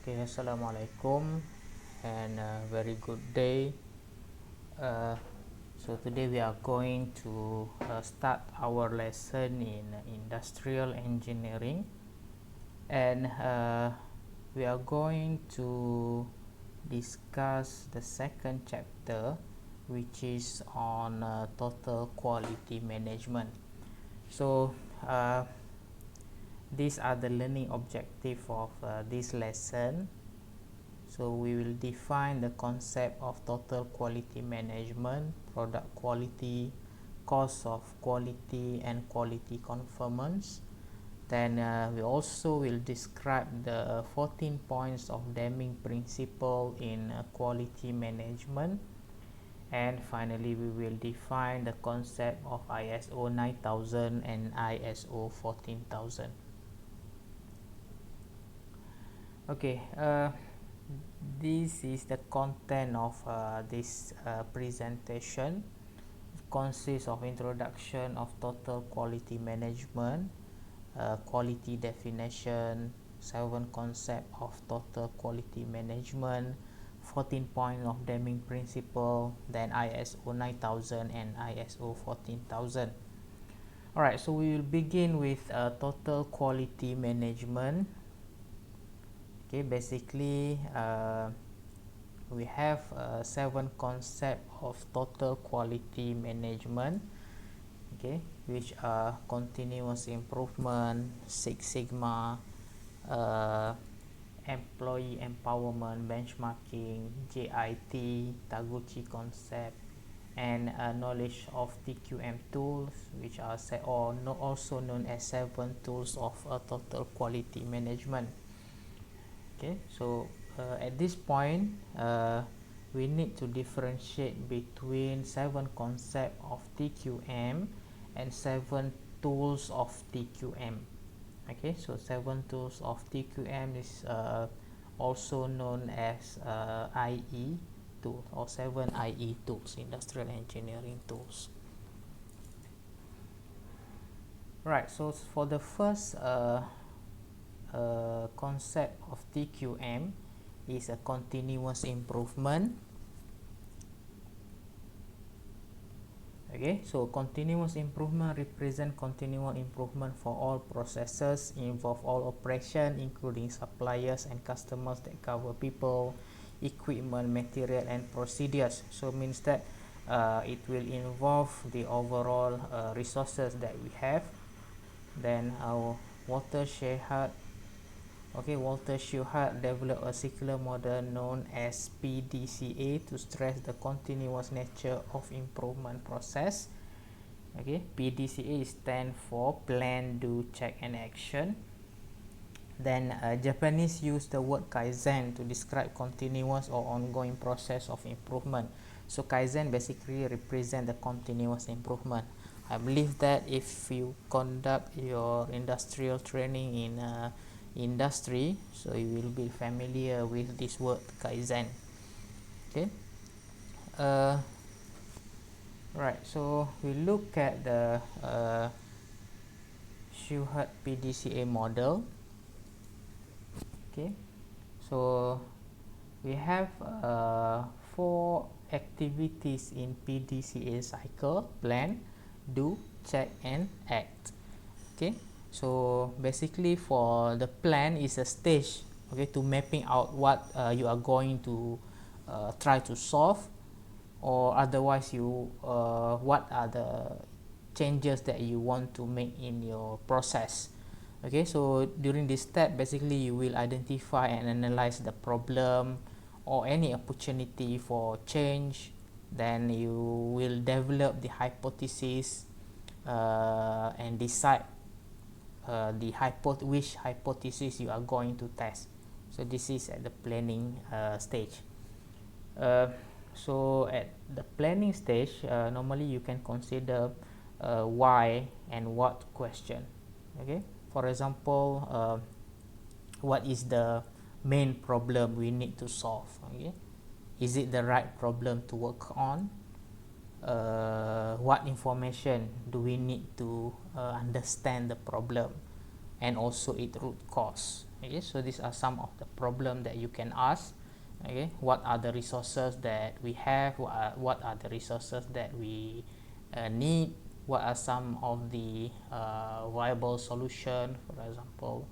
Okay, Assalamualaikum and very good day. Uh, so today we are going to start our lesson in industrial engineering, and we are going to discuss the second chapter, which is on total quality management. So these are the learning objective of this lesson. So we will define the concept of total quality management, product quality, cost of quality, and quality conformance. Then we also will describe the 14 points of Deming principle in quality management. And finally, we will define the concept of ISO 9000 and ISO 14000. Okay, this is the content of this presentation. It consists of introduction of total quality management, quality definition, 7 concept of total quality management, 14 points of Deming principle, then ISO 9000 and ISO 14000. Alright, so we will begin with total quality management. Okay, basically we have 7 concepts of total quality management, okay, which are continuous improvement, Six Sigma, employee empowerment, benchmarking, JIT, Taguchi concept, and knowledge of TQM tools, which are also known as 7 tools of total quality management. Okay, so at this point we need to differentiate between 7 concepts of TQM and 7 tools of TQM. Okay, so 7 tools of TQM is also known as IE tools, or 7 IE tools, industrial engineering tools. Right, so for the first concept of TQM is a continuous improvement. Okay, so continuous improvement represent continual improvement for all processes, involve all operation, including suppliers and customers, that cover people, equipment, material, and procedures. So means that it will involve the overall resources that we have. Then our Walter Shehart developed a circular model known as PDCA to stress the continuous nature of improvement process. Okay, PDCA stands for Plan, Do, Check, and Action. Then Japanese use the word Kaizen to describe continuous or ongoing process of improvement. So Kaizen basically represents the continuous improvement. I believe that if you conduct your industrial training in industry, so you will be familiar with this word Kaizen. Okay, right, so we look at the Shehart PDCA model. Okay, so we have 4 activities in PDCA cycle: plan, do, check, and act. Okay, so basically for the plan is a stage, okay, to mapping out what you are going to try to solve, or otherwise you what are the changes that you want to make in your process. Okay, so during this step basically you will identify and analyze the problem or any opportunity for change. Then you will develop the hypothesis and decide which hypothesis you are going to test. So this is at the planning stage. So at the planning stage, normally you can consider why and what question. Okay, for example, what is the main problem we need to solve? Okay, is it the right problem to work on? What information do we need to understand the problem and also its root cause? Okay, so these are some of the problems that you can ask. Okay, what are the resources that we have, what are the resources that we need, what are some of the viable solution, for example.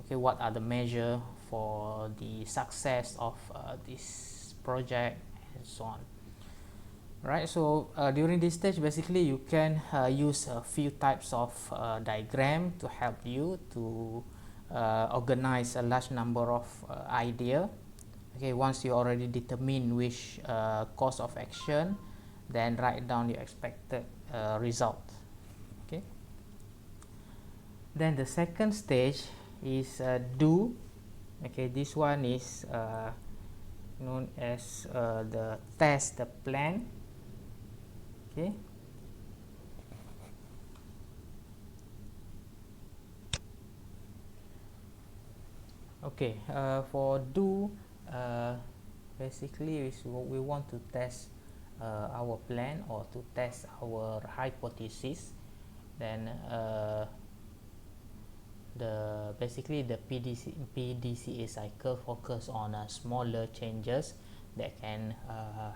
Okay, what are the measure for the success of this project, and so on. Right, so during this stage, basically you can use a few types of diagram to help you to organize a large number of idea. Okay, once you already determine which course of action, then write down your expected result. Okay, then the second stage is do. Okay, this one is known as the test the plan. Okay, okay, for do, basically we want to test our plan or to test our hypothesis. Then basically the PDCA cycle focus on smaller changes that can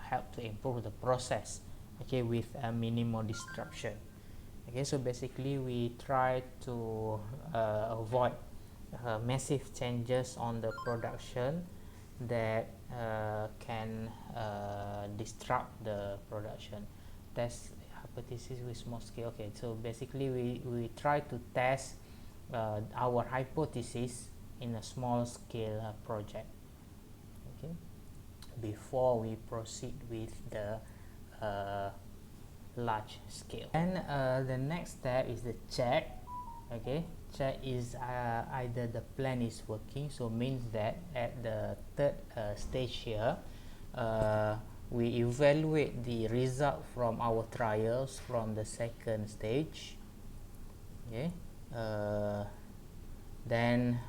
help to improve the process, okay, with a minimal disruption. Okay, so basically we try to avoid massive changes on the production that can disrupt the production. Test hypothesis with small scale. Okay, so basically we try to test our hypothesis in a small scale project, okay, before we proceed with the large scale. And the next step is the check. Okay, check is either the plan is working, so means that at the third stage here, we evaluate the result from our trials from the second stage. Okay, then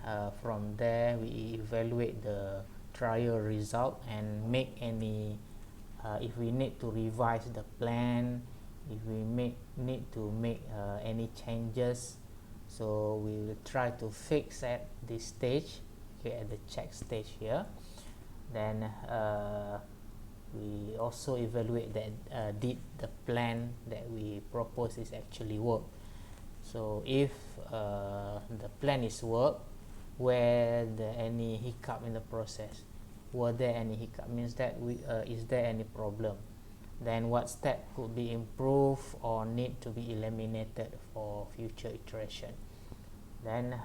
from there we evaluate the trial result and make any if we need to revise the plan, if we need to make any changes, so we will try to fix at this stage, okay, at the check stage here. Then we also evaluate that did the plan that we propose is actually work. So if the plan is work, were there any hiccup in the process? Were there any hiccup? Means that is there any problem? Then what step could be improved or need to be eliminated for future iteration? Then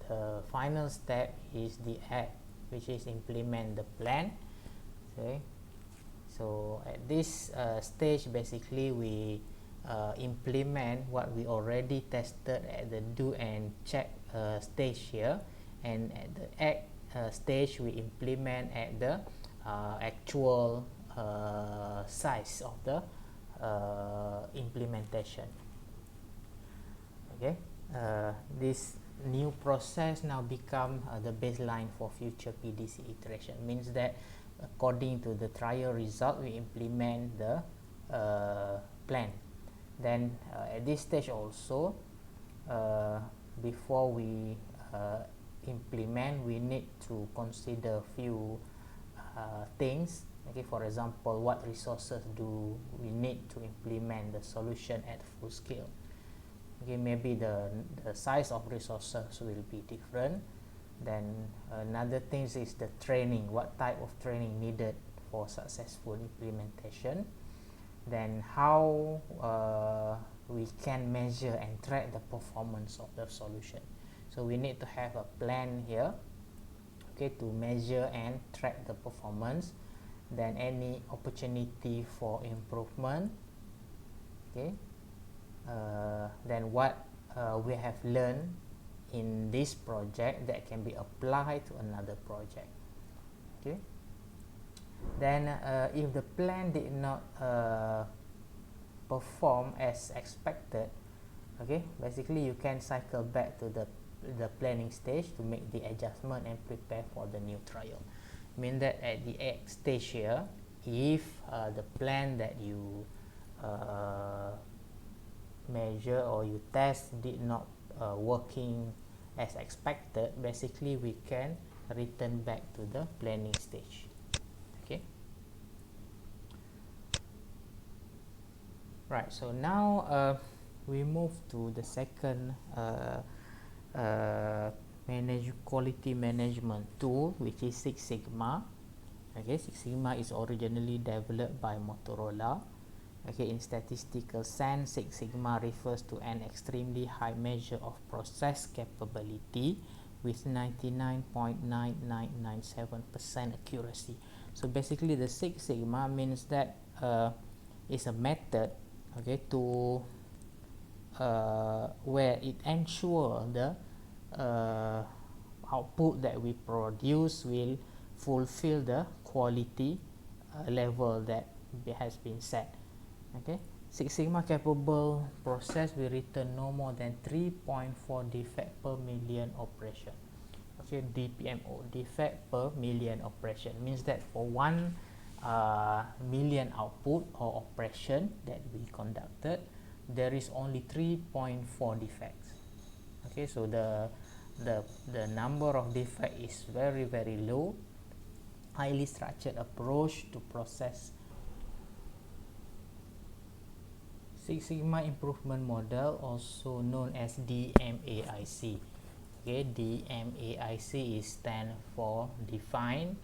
the final step is the act, which is implement the plan. Okay, so at this stage, basically we implement what we already tested at the do and check stage here, and at the act stage we implement at the actual size of the implementation. Okay, this new process now become the baseline for future PDC iteration. Means that according to the trial result we implement the plan. Then at this stage also, before we implement, we need to consider few things. Okay, for example, what resources do we need to implement the solution at full scale? Okay, maybe the size of resources will be different. Then another thing is the training, what type of training needed for successful implementation. Then how we can measure and track the performance of the solution. So we need to have a plan here, okay, to measure and track the performance. Then any opportunity for improvement, okay, then what we have learned in this project that can be applied to another project. Okay, then if the plan did not perform as expected, okay, basically you can cycle back to the planning stage to make the adjustment and prepare for the new trial. Mean that at the X stage here, if the plan that you measure or you test did not working as expected, basically we can return back to the planning stage. Okay, right, so now we move to the second quality management tool, which is Six Sigma. Okay, Six Sigma is originally developed by Motorola. Okay, in statistical sense, Six Sigma refers to an extremely high measure of process capability with 99.9997% accuracy. So basically, the Six Sigma means that it's a method, okay, to where it ensures the output that we produce will fulfill the quality level that has been set. Okay, Six Sigma capable process will return no more than 3.4 defect per million operation. Okay, DPMO, defect per million operation, means that for 1 million output or operation that we conducted, there is only 3.4 defects. Okay, so the number of defect is very low. Highly structured approach to process. Six Sigma improvement model, also known as DMAIC. Okay, DMAIC is stand for define,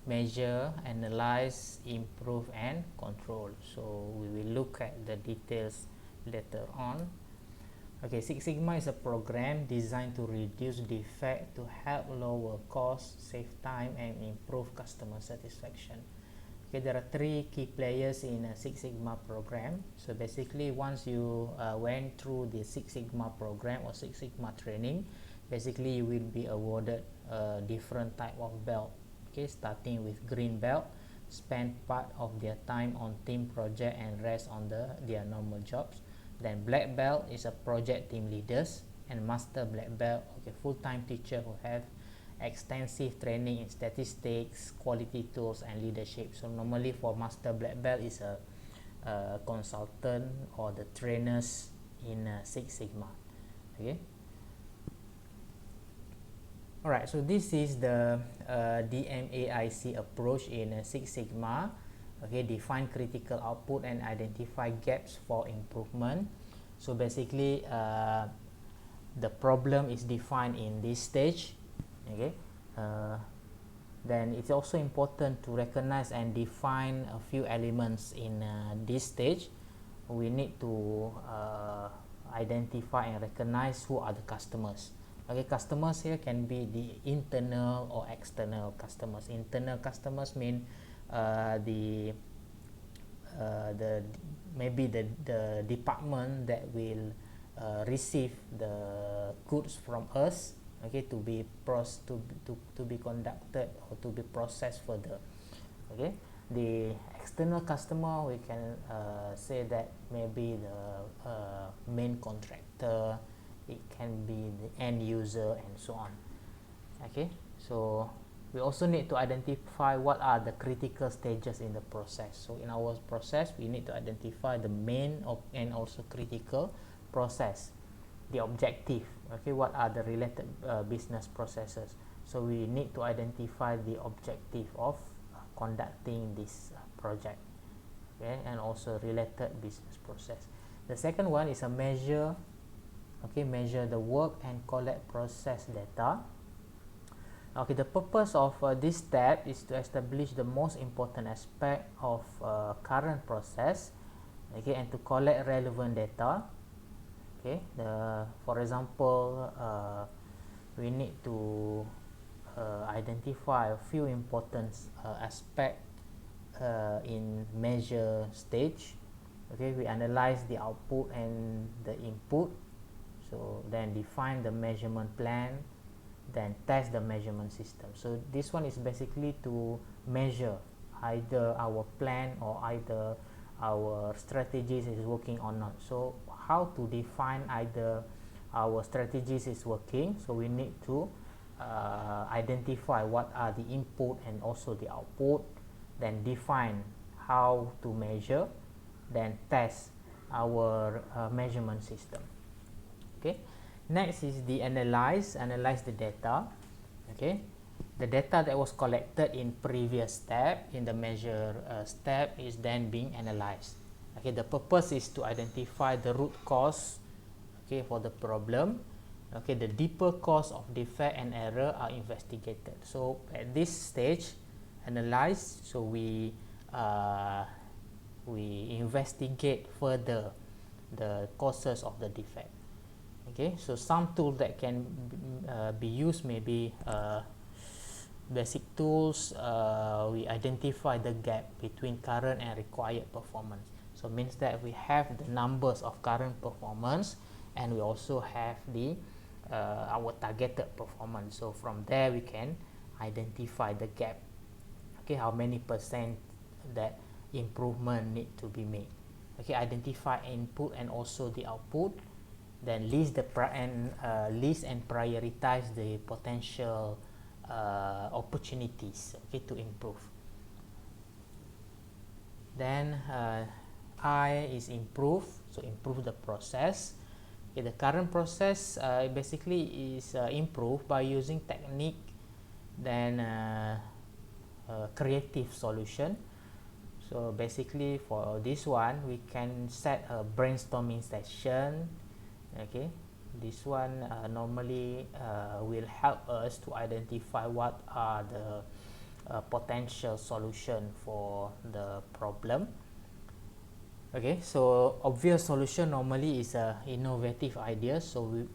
measure, analyze, improve, and control. So we will look at the details later on. Okay, Six Sigma is a program designed to reduce defect to help lower cost, save time, and improve customer satisfaction. Okay, there are 3 key players in a Six Sigma program. So basically, once you went through the Six Sigma program or Six Sigma training, basically you will be awarded a different type of belt. Okay, starting with green belt, spend part of their time on team project and rest on their normal jobs. Then black belt is a project team leaders, and master black belt, okay, full-time teacher who have extensive training in statistics, quality tools, and leadership. So normally for master black belt is a consultant or the trainers in Six Sigma. Okay. Alright, so this is the DMAIC approach in Six Sigma. Okay, define critical output and identify gaps for improvement. So basically, the problem is defined in this stage. Okay, then it's also important to recognize and define a few elements in this stage. We need to identify and recognize who are the customers. Okay, customers here can be the internal or external customers. Internal customers mean maybe the department that will receive the goods from us, okay, to be conducted or to be processed further. Okay, the external customer, we can say that maybe the main contractor, it can be the end user, and so on. Okay, so we also need to identify what are the critical stages in the process. So in our process, we need to identify the main and also critical process, the objective. Okay, what are the related business processes. So we need to identify the objective of conducting this project, okay, and also related business process. The second one is a measure. Okay, measure the work and collect process data. Okay, the purpose of this step is to establish the most important aspect of current process, okay, and to collect relevant data. Okay, for example, we need to identify a few important aspects in measure stage. Okay, we analyze the output and the input. So then define the measurement plan, then test the measurement system. So this one is basically to measure either our plan or either our strategies is working or not. So how to define either our strategies is working? So we need to identify what are the input and also the output, then define how to measure, then test our measurement system. Okay, Next is the analyze the data. Okay, the data that was collected in previous step, in the measure step, is then being analyzed. Okay, the purpose is to identify the root cause, okay, for the problem. Okay, the deeper cause of defect and error are investigated. So at this stage, analyze, so we investigate further the causes of the defect. Okay, so some tools that can be used, maybe basic tools. We identify the gap between current and required performance. So means that we have the numbers of current performance, and we also have the our targeted performance. So from there we can identify the gap. Okay, how many percent that improvement need to be made. Okay, identify input and also the output, then list and prioritize the potential opportunities, okay, to improve. Then I is improve, so improve the process. Okay, the current process basically is improved by using technique, then creative solution. So basically for this one, we can set a brainstorming session. Okay, this one normally will help us to identify what are the potential solution for the problem. Okay, so obvious solution normally is a innovative idea. So we,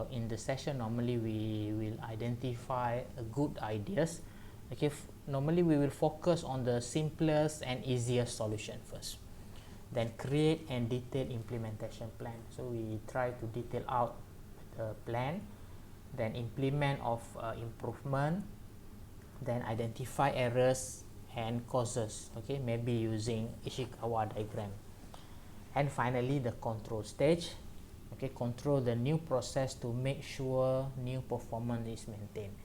in the session normally we will identify good ideas. Okay, normally we will focus on the simplest and easiest solution first, then create and detail implementation plan. So we try to detail out the plan, then implement of improvement, then identify errors and causes, okay, maybe using Ishikawa diagram. And finally the control stage. Okay, control the new process to make sure new performance is maintained.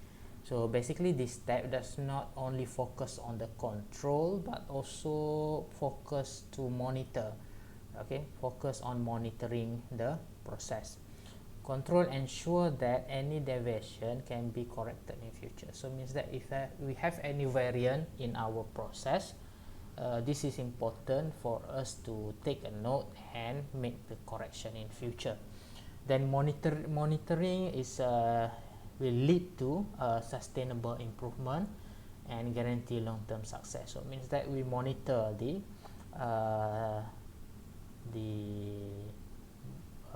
So basically this step does not only focus on the control, but also focus to monitor. Okay, focus on monitoring the process. Control ensure that any deviation can be corrected in future. So means that if we have any variant in our process, this is important for us to take a note and make the correction in future. Then monitoring is will lead to sustainable improvement and guarantee long-term success. So it means that we monitor the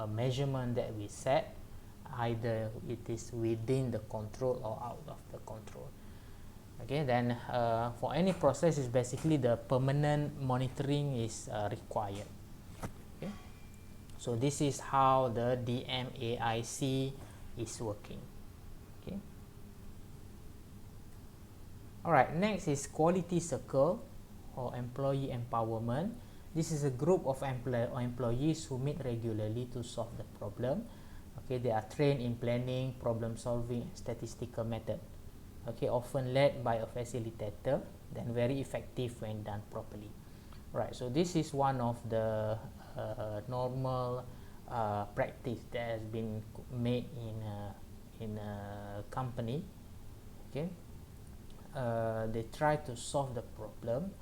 measurement that we set, either it is within the control or out of the control. Okay, then for any process is basically the permanent monitoring is required. Okay, so this is how the DMAIC is working. Okay, alright, next is quality circle or employee empowerment. This is a group of employees who meet regularly to solve the problem. Okay, they are trained in planning, problem solving, and statistical method. Okay, often led by a facilitator, then very effective when done properly. Right, so this is one of the normal practice that has been made in a company. Okay, they try to solve the problem,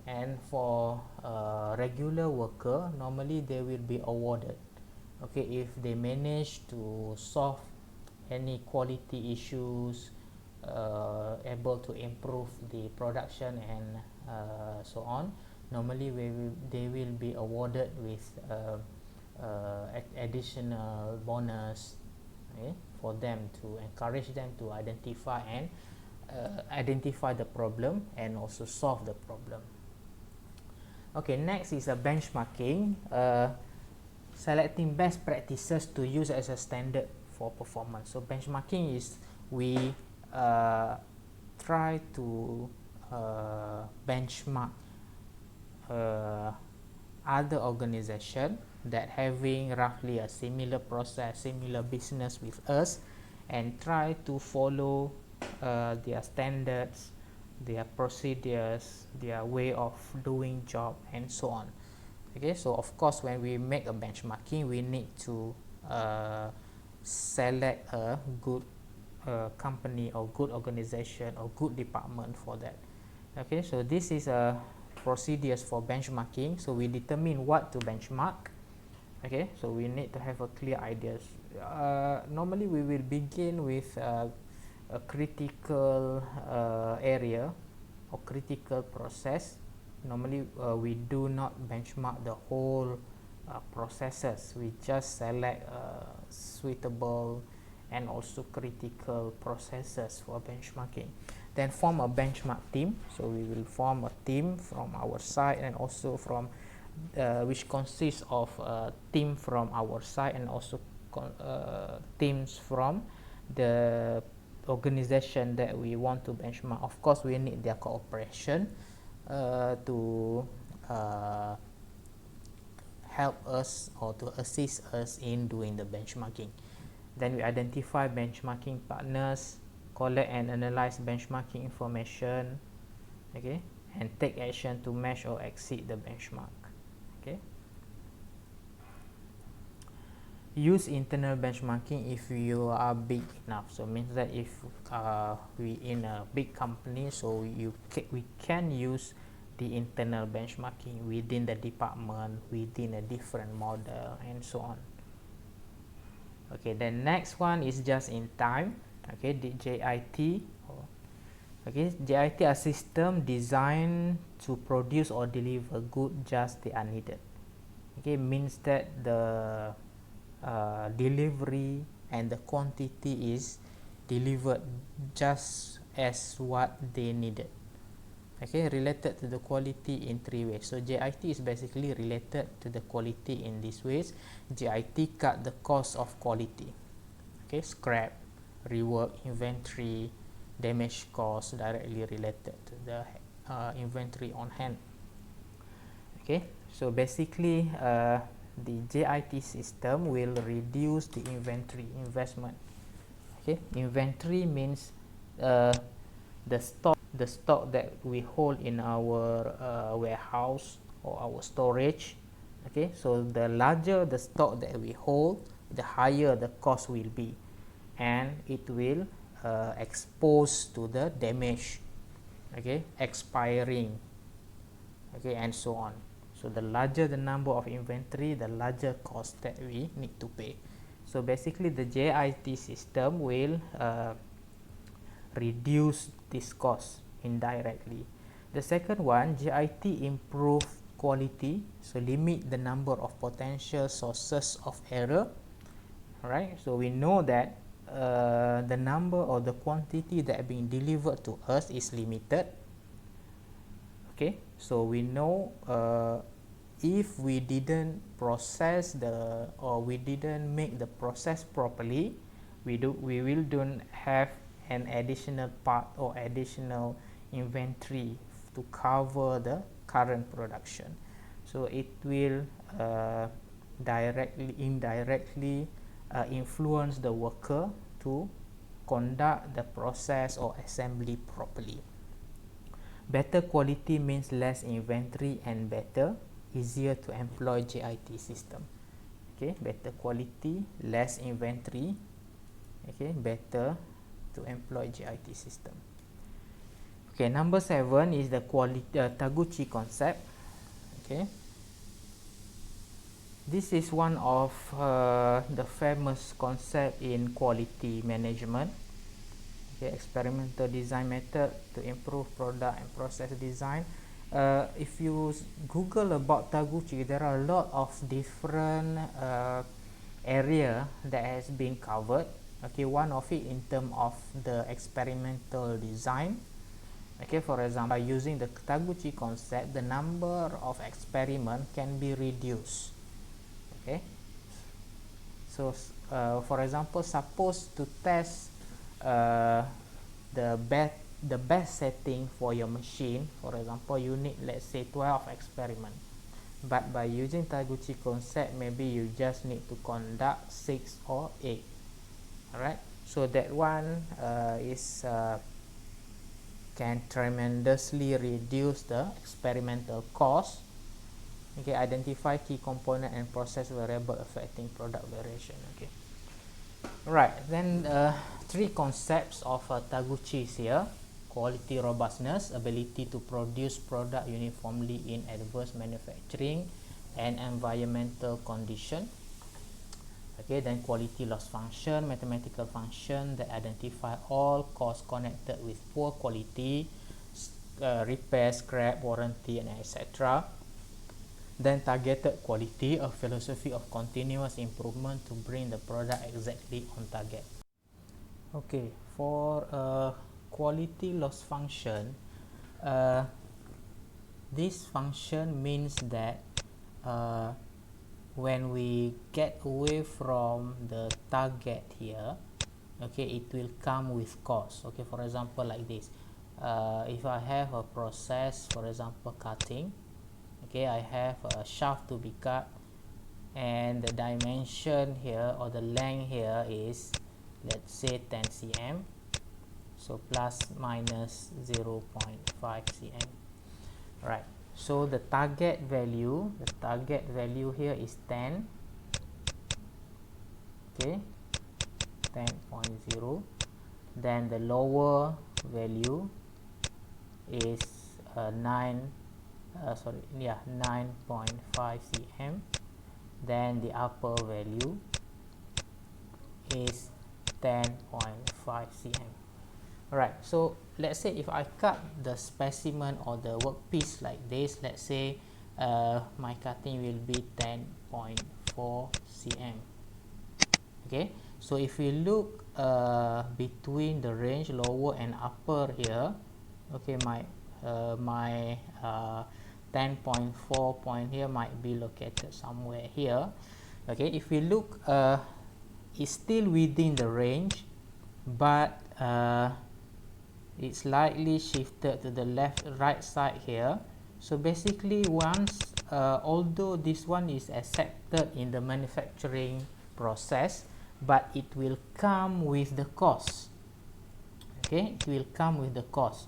and for regular worker, normally they will be awarded. Okay, if they manage to solve any quality issues, able to improve the production and so on, normally they will be awarded with additional bonus, okay, for them to encourage them to identify and identify the problem and also solve the problem. Okay, next is a benchmarking, selecting best practices to use as a standard for performance. So benchmarking is we try to benchmark other organization that having roughly a similar process, similar business with us, and try to follow their standards, their procedures, their way of doing job, and so on. Okay, so of course when we make a benchmarking, we need to select a good company or good organization or good department for that. Okay, so this is a procedures for benchmarking. So we determine what to benchmark. Okay, so we need to have a clear ideas. Normally we will begin with a critical area or critical process. Normally we do not benchmark the whole processes. We just select suitable and also critical processes for benchmarking. Then form a benchmark team. So we will form a team from our side and also from which consists of a team from our side and also teams from the organization that we want to benchmark. Of course, we need their cooperation to help us or to assist us in doing the benchmarking. Then we identify benchmarking partners, collect and analyze benchmarking information, okay, and take action to match or exceed the benchmark. Okay. Use internal benchmarking if you are big enough. So means that if we in a big company, so we can use the internal benchmarking within the department, within a different model, and so on. Okay, the next one is just in time. Okay, the JIT. Okay, JIT are system designed to produce or deliver goods just they are needed. Okay, means that the delivery and the quantity is delivered just as what they needed. Okay, related to the quality in three ways. So JIT is basically related to the quality in these ways. JIT cut the cost of quality. Okay, scrap, rework, inventory, damage cost directly related to the inventory on hand. Okay, so basically the JIT system will reduce the inventory investment. Okay, inventory means the stock that we hold in our warehouse or our storage. Okay, so the larger the stock that we hold, the higher the cost will be, and it will expose to the damage, okay, expiring, okay, and so on. So the larger the number of inventory, the larger cost that we need to pay. So basically the JIT system will reduce this cost indirectly. The second one, JIT improve quality, so limit the number of potential sources of error. Right, so we know that the number or the quantity that being delivered to us is limited. Okay, so we know if we didn't process the or we didn't make the process properly, we will don't have an additional part or additional inventory to cover the current production. So it will indirectly influence the worker to conduct the process or assembly properly. Better quality means less inventory and better, easier to employ JIT system. Okay, better quality, less inventory, okay, better to employ JIT system. Okay, number 7 is the quality Taguchi concept. Okay, this is one of the famous concept in quality management. Okay, experimental design method to improve product and process design. If you Google about Taguchi, there are a lot of different area that has been covered. Okay, one of it in terms of the experimental design. Okay, for example, by using the Taguchi concept, the number of experiment can be reduced. Okay, so for example, suppose to test the best setting for your machine, for example, you need, let's say, 12 experiment, but by using Taguchi concept, maybe you just need to conduct 6 or 8. Alright, so that one is can tremendously reduce the experimental cost, Okay, identify key component and process variable affecting product variation. Okay, right, then three concepts of Taguchi is here: quality robustness, ability to produce product uniformly in adverse manufacturing and environmental condition. Okay, then quality loss function, mathematical function that identify all costs connected with poor quality, repair, scrap, warranty, and etc. Then targeted quality, a philosophy of continuous improvement to bring the product exactly on target. Okay, for quality loss function, uh, this function means that uh, when we get away from the target here, okay, it will come with cost. Okay, for example, like this, if I have a process, for example, cutting, okay, I have a shaft to be cut, and the dimension here or the length here is, let's say, 10 cm, so plus minus 0.5 cm. Right, so the target value here is 10. Okay, 10.0. Then the lower value is 9.5 cm. Then the upper value is 10.5 cm. Alright, so let's say if I cut the specimen or the workpiece like this, let's say my cutting will be 10.4 cm. Okay, so if we look between the range lower and upper here, okay, my 10.4 point here might be located somewhere here. Okay, if we look, it's still within the range, but it's slightly shifted to the right side here. So basically, once although this one is accepted in the manufacturing process, but it will come with the cost. Okay, it will come with the cost.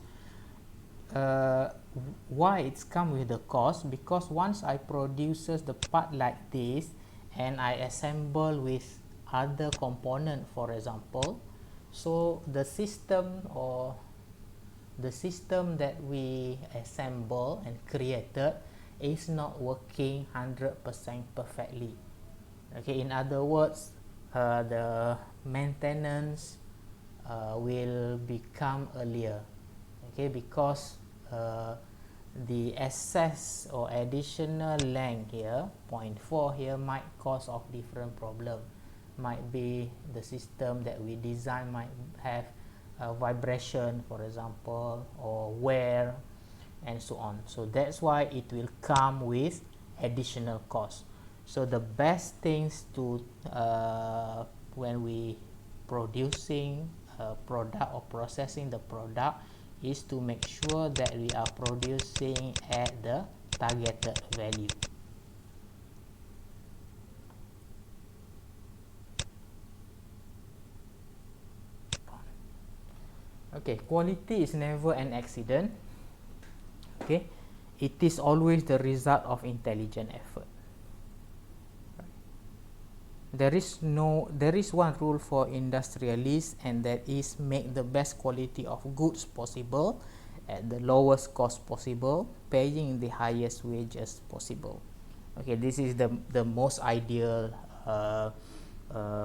Why it's come with the cost? Because once I produces the part like this and I assemble with other component, for example, so the system that we assemble and created is not working 100% perfectly. Okay, in other words, the maintenance will become earlier. Okay, because the excess or additional length here, 0.4 here, might cause of different problem. Might be the system that we design might have vibration, for example, or wear, and so on. So that's why it will come with additional cost. So the best things to when we producing a product or processing the product is to make sure that we are producing at the targeted value. Okay, quality is never an accident. Okay, it is always the result of intelligent effort. There is one rule for industrialists, and that is make the best quality of goods possible at the lowest cost possible, paying the highest wages possible. Okay, this is the most ideal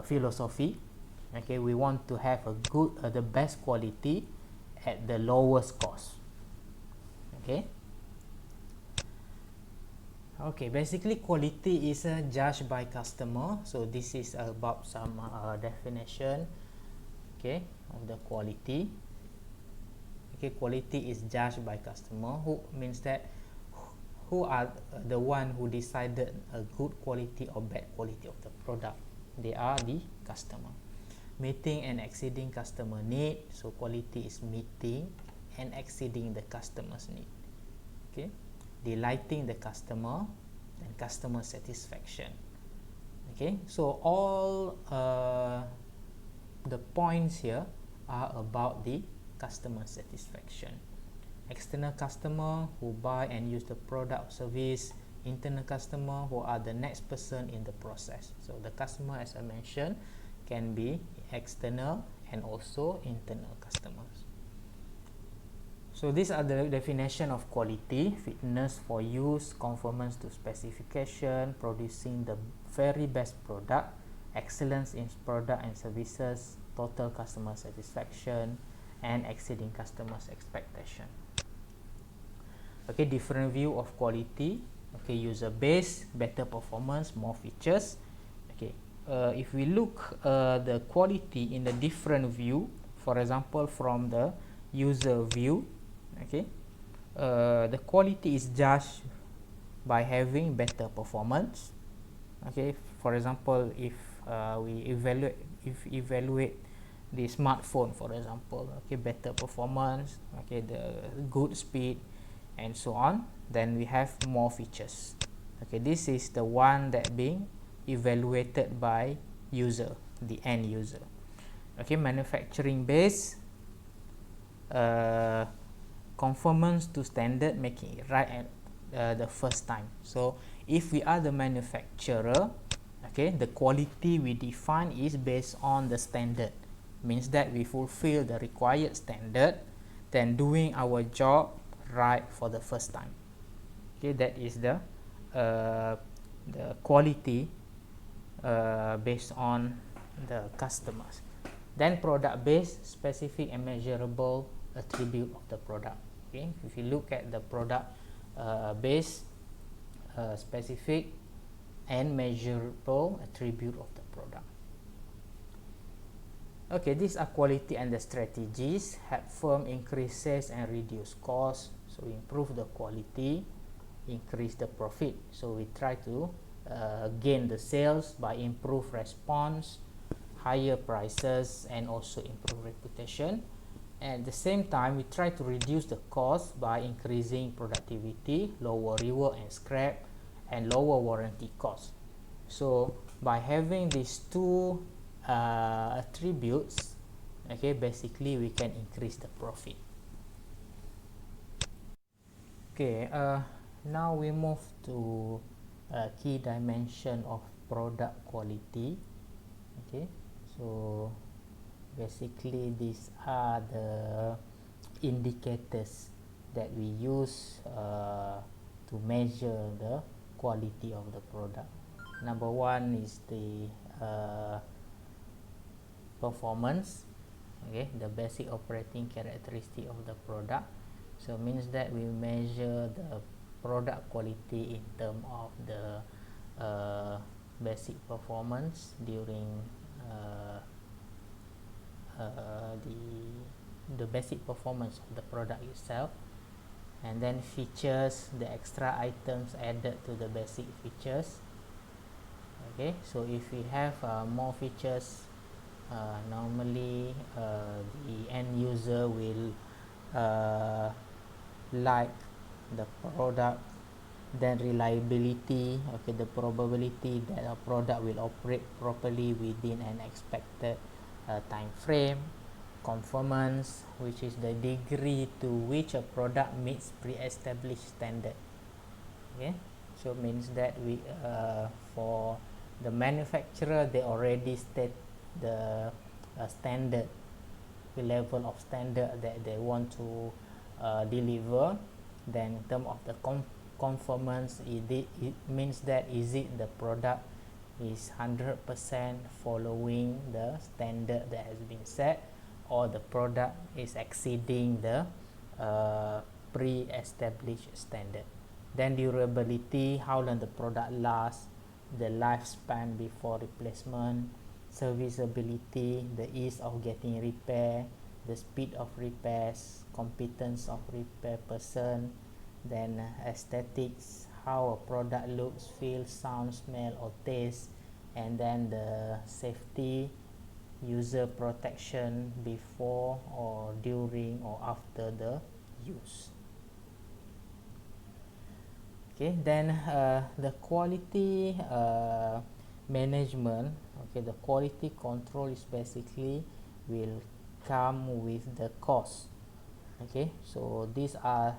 philosophy. Okay, we want to have a good the best quality at the lowest cost. Okay. Okay, basically quality is judged by customer. So this is about some definition, okay, of the quality. Okay, quality is judged by customer, who means that who are the one who decided a good quality or bad quality of the product. They are the customer. Meeting and exceeding customer need. So quality is meeting and exceeding the customer's need. Okay. Delighting the customer and customer satisfaction. Okay, so all the points here are about the customer satisfaction. External customer who buy and use the product or service internal customer who are the next person in the process. So the customer, as I mentioned, can be external and also internal customers. So these are the definition of quality: fitness for use, conformance to specification, producing the very best product, excellence in product and services, total customer satisfaction, and exceeding customers' expectation. Okay, different view of quality. Okay, user base, better performance, more features. Okay, if we look the quality in a different view, for example from the user view, okay, the quality is judged by having better performance. Okay, for example, if we evaluate the smartphone, for example, okay, better performance, okay, the good speed and so on, then we have more features. Okay, this is the one that being evaluated by user, the end user. Okay, manufacturing base, conformance to standard, making it right at the first time. So if we are the manufacturer, okay, the quality we define is based on the standard, means that we fulfill the required standard, then doing our job right for the first time. Okay, that is the quality based on the customers. Then product based, specific and measurable attribute of the product. Okay, if you look at the product based, specific and measurable attribute of the product. Okay, these are quality and the strategies. Help firm increase sales and reduce costs. So improve the quality, increase the profit. So we try to gain the sales by improve response, higher prices, and also improve reputation. At the same time, we try to reduce the cost by increasing productivity, lower rework and scrap, and lower warranty costs. So by having these two attributes, okay, basically we can increase the profit. Okay, now we move to key dimension of product quality. Okay, so basically these are the indicators that we use to measure the quality of the product. Number one is the performance. Okay, the basic operating characteristic of the product. So means that we measure the product quality in terms of the basic performance during the basic performance of the product itself, and then features, the extra items added to the basic features. Okay, so if we have more features, normally the end user will like the product. Then reliability, okay, the probability that a product will operate properly within an expected time frame. Conformance, which is the degree to which a product meets pre-established standard. Okay, so means that we for the manufacturer, they already state the standard, the level of standard that they want to deliver. Then in terms of the conformance, it means that is it the product is 100% following the standard that has been set, or the product is exceeding the pre-established standard. Then durability, how long the product lasts, the lifespan before replacement. Serviceability, the ease of getting repair, the speed of repairs, competence of repair person. Then aesthetics, how a product looks, feels, sounds, smell or taste. And then the safety, user protection before or during or after the use. Okay, then the quality management, okay, the quality control is basically will come with the cost. Okay, so these are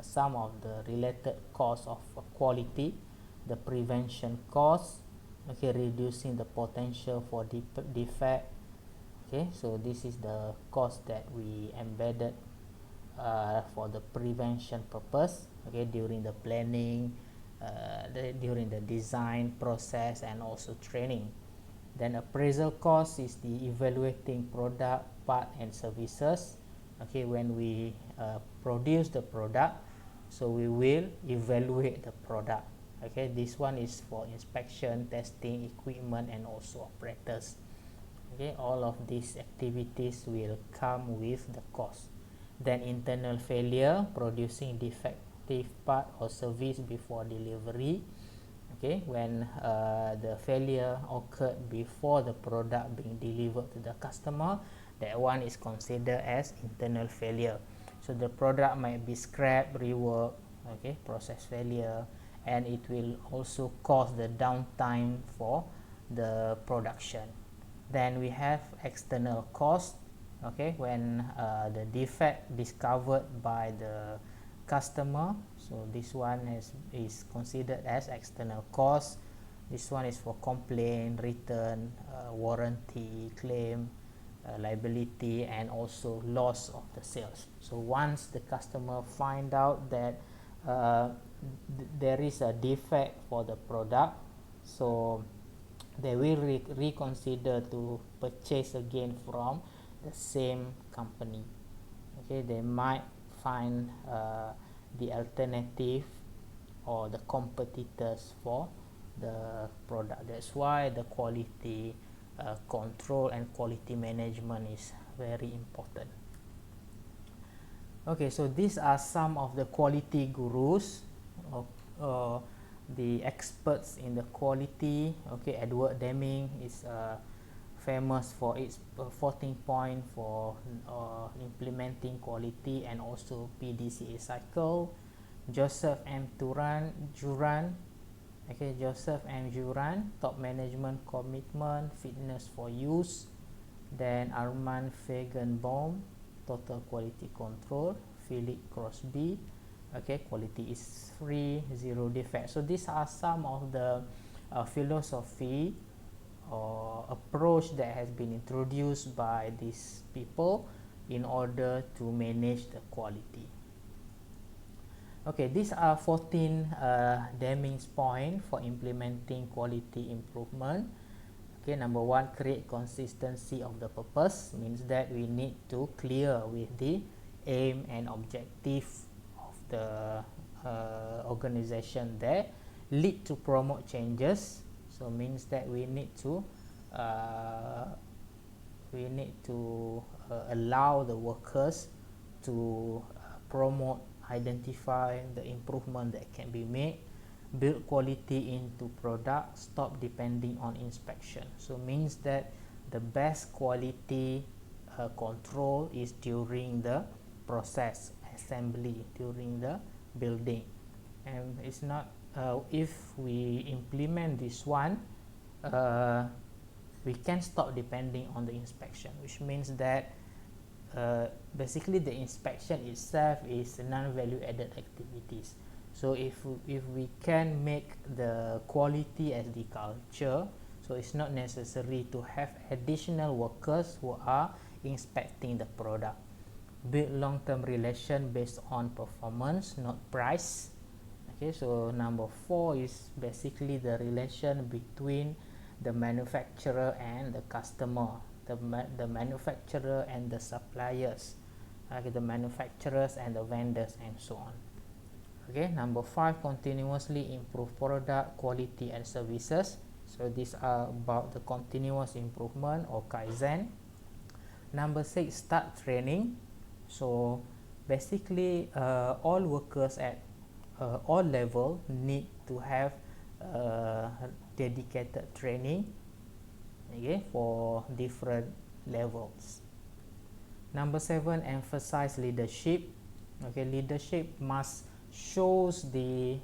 some of the related costs of quality. The prevention cost, okay, reducing the potential for defect. Okay, so this is the cost that we embedded for the prevention purpose, okay, during the planning, during the design process, and also training. Then appraisal cost is the evaluating product, part, and services. Okay, when we produce the product, so we will evaluate the product. Okay, this one is for inspection, testing, equipment, and also operators. Okay, all of these activities will come with the cost. Then internal failure, producing defective part or service before delivery. Okay, when the failure occurred before the product being delivered to the customer, that one is considered as internal failure. So the product might be scrapped, reworked, okay, process failure, and it will also cause the downtime for the production. Then we have external cost, okay, when the defect discovered by the customer, so this one is considered as external cost. This one is for complaint, return, warranty, claim, liability, and also loss of the sales. So once the customer find out that there is a defect for the product, so they will reconsider to purchase again from the same company. Okay, they might find the alternative or the competitors for the product. That's why the quality control and quality management is very important. Okay, so these are some of the quality gurus, the experts in the quality. Okay, Edward Deming is famous for its 14 point for implementing quality and also PDCA cycle. Joseph M. Juran, okay, Joseph M. Juran, top management commitment, fitness for use. Then Armand Feigenbaum, total quality control. Philip Crosby, okay, quality is free, zero defect. So these are some of the philosophy or approach that has been introduced by these people in order to manage the quality. Okay, these are 14 Deming's point for implementing quality improvement. Okay, number one, create consistency of the purpose, means that we need to clear with the aim and objective of the organization there. Lead to promote changes, so means that we need to allow the workers to promote, identify the improvement that can be made. Build quality into product, stop depending on inspection. So means that the best quality control is during the process assembly, during the building. And it's not if we implement this one, we can stop depending on the inspection, which means that basically the inspection itself is non-value added activities. So if we can make the quality as the culture, so it's not necessary to have additional workers who are inspecting the product. Build long-term relation based on performance, not price. Okay, so number 4 is basically the relation between the manufacturer and the customer, the manufacturer and the suppliers, okay, the manufacturers and the vendors, and so on. Okay, number 5, continuously improve product quality and services. So these are about the continuous improvement or Kaizen. Number 6, start training. So basically all workers at all level need to have dedicated training, okay, for different levels. Number 7, emphasize leadership. Okay, leadership must shows their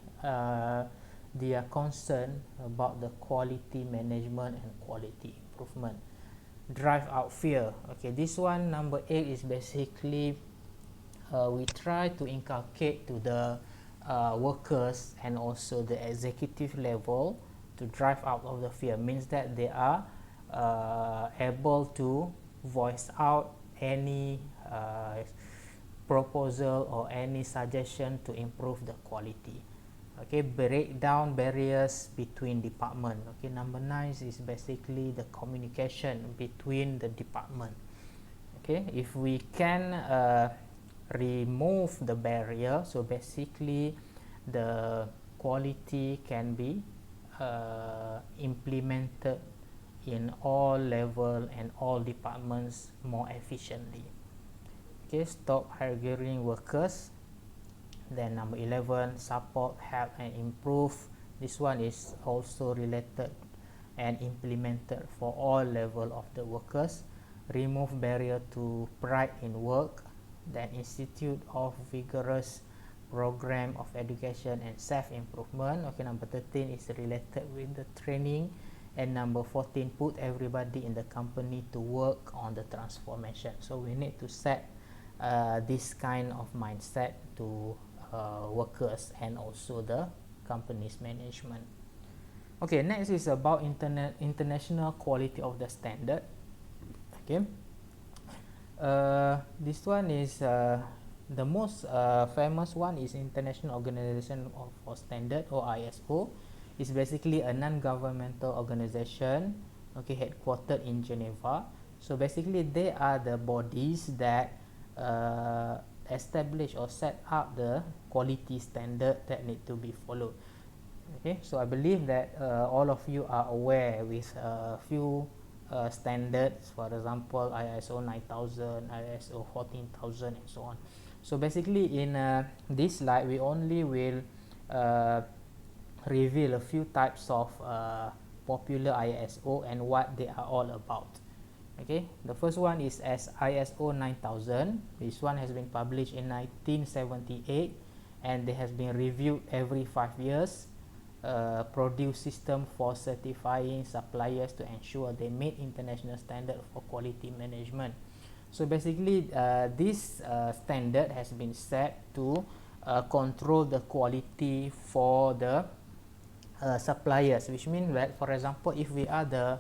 concern about the quality management and quality improvement. Drive out fear. Okay, this one, number 8, is basically we try to inculcate to the workers and also the executive level to drive out of the fear. Means that they are able to voice out any proposal or any suggestion to improve the quality. Okay, break down barriers between department. Okay, number 9 is basically the communication between the department. Okay, if we can remove the barrier, so basically the quality can be implemented in all level and all departments more efficiently. Okay, stop hiring workers. Then number 11, support, help and improve. This one is also related and implemented for all level of the workers. Remove barrier to pride in work. Then institute of vigorous program of education and self-improvement. Okay, number 13 is related with the training. And number 14, put everybody in the company to work on the transformation. So we need to set this kind of mindset to workers and also the company's management. Okay, next is about international quality of the standard. Okay, this one is the most famous one is International Organization for Standard, or ISO. It's basically a non-governmental organization, okay, headquartered in Geneva. So basically they are the bodies that establish or set up the quality standard that need to be followed. Okay, so I believe that all of you are aware with a few standards, for example ISO 9000, ISO 14000 and so on. So basically in this slide we only will reveal a few types of popular ISO and what they are all about. Okay, the first one is as ISO 9000. This one has been published in 1978 and they has been reviewed every 5 years. Produce system for certifying suppliers to ensure they meet international standard for quality management. So basically this standard has been set to control the quality for the suppliers, which means that, for example, if we are the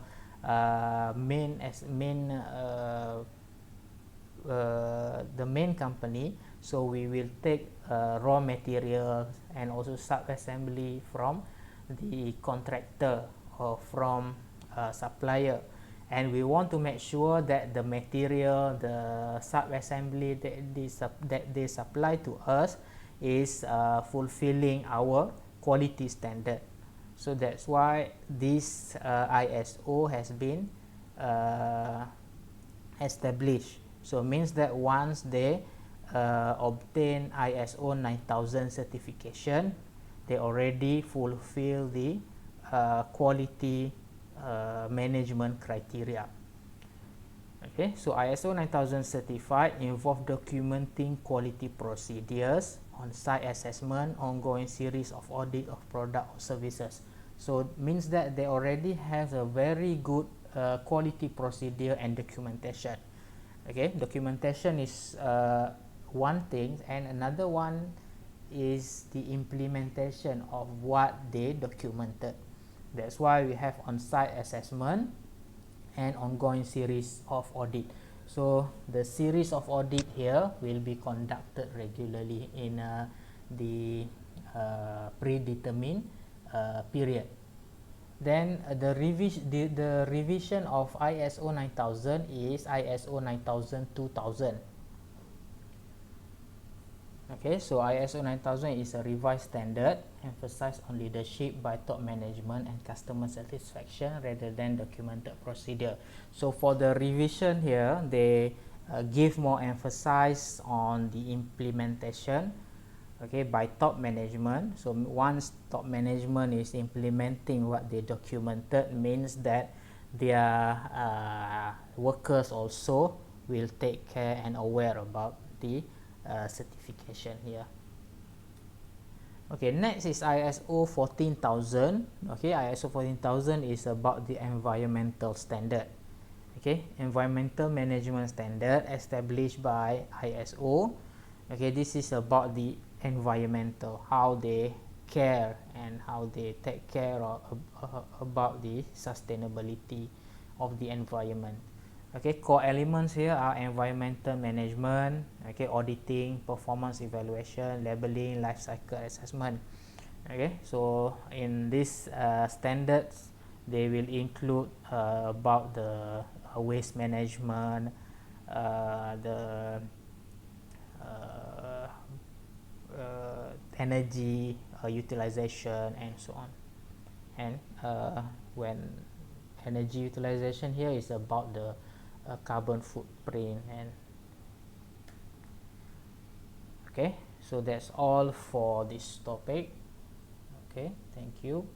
main company, so we will take raw materials and also sub-assembly from the contractor or from supplier, and we want to make sure that the material, the sub-assembly that they supply to us is fulfilling our quality standard. So that's why this ISO has been established. So it means that once they obtain ISO 9000 certification, they already fulfill the quality management criteria. Okay, so ISO 9000 certified involve documenting quality procedures, on-site assessment, ongoing series of audit of product or services. So it means that they already have a very good quality procedure and documentation. Okay, documentation is one thing, and another one is the implementation of what they documented. That's why we have on-site assessment and ongoing series of audit. So the series of audit here will be conducted regularly in the predetermined period. Then the revision of ISO 9000 is ISO 9000-2000. Okay, so ISO 9000 is a revised standard, emphasized on leadership by top management and customer satisfaction rather than documented procedure. So for the revision here, they give more emphasis on the implementation, okay, by top management. So once top management is implementing what they documented, means that their workers also will take care and aware about the certification here. Okay, next is ISO 14000. Okay, ISO 14000 is about the environmental standard. Okay, environmental management standard established by ISO. Okay, this is about the environmental, how they care and how they take care of about the sustainability of the environment. Okay, core elements here are environmental management, okay, auditing, performance evaluation, labeling, life cycle assessment. Okay, so in these standards, they will include about the waste management, the uh, energy utilization, and so on. And when energy utilization here is about the carbon footprint. And okay, so that's all for this topic. Okay, thank you.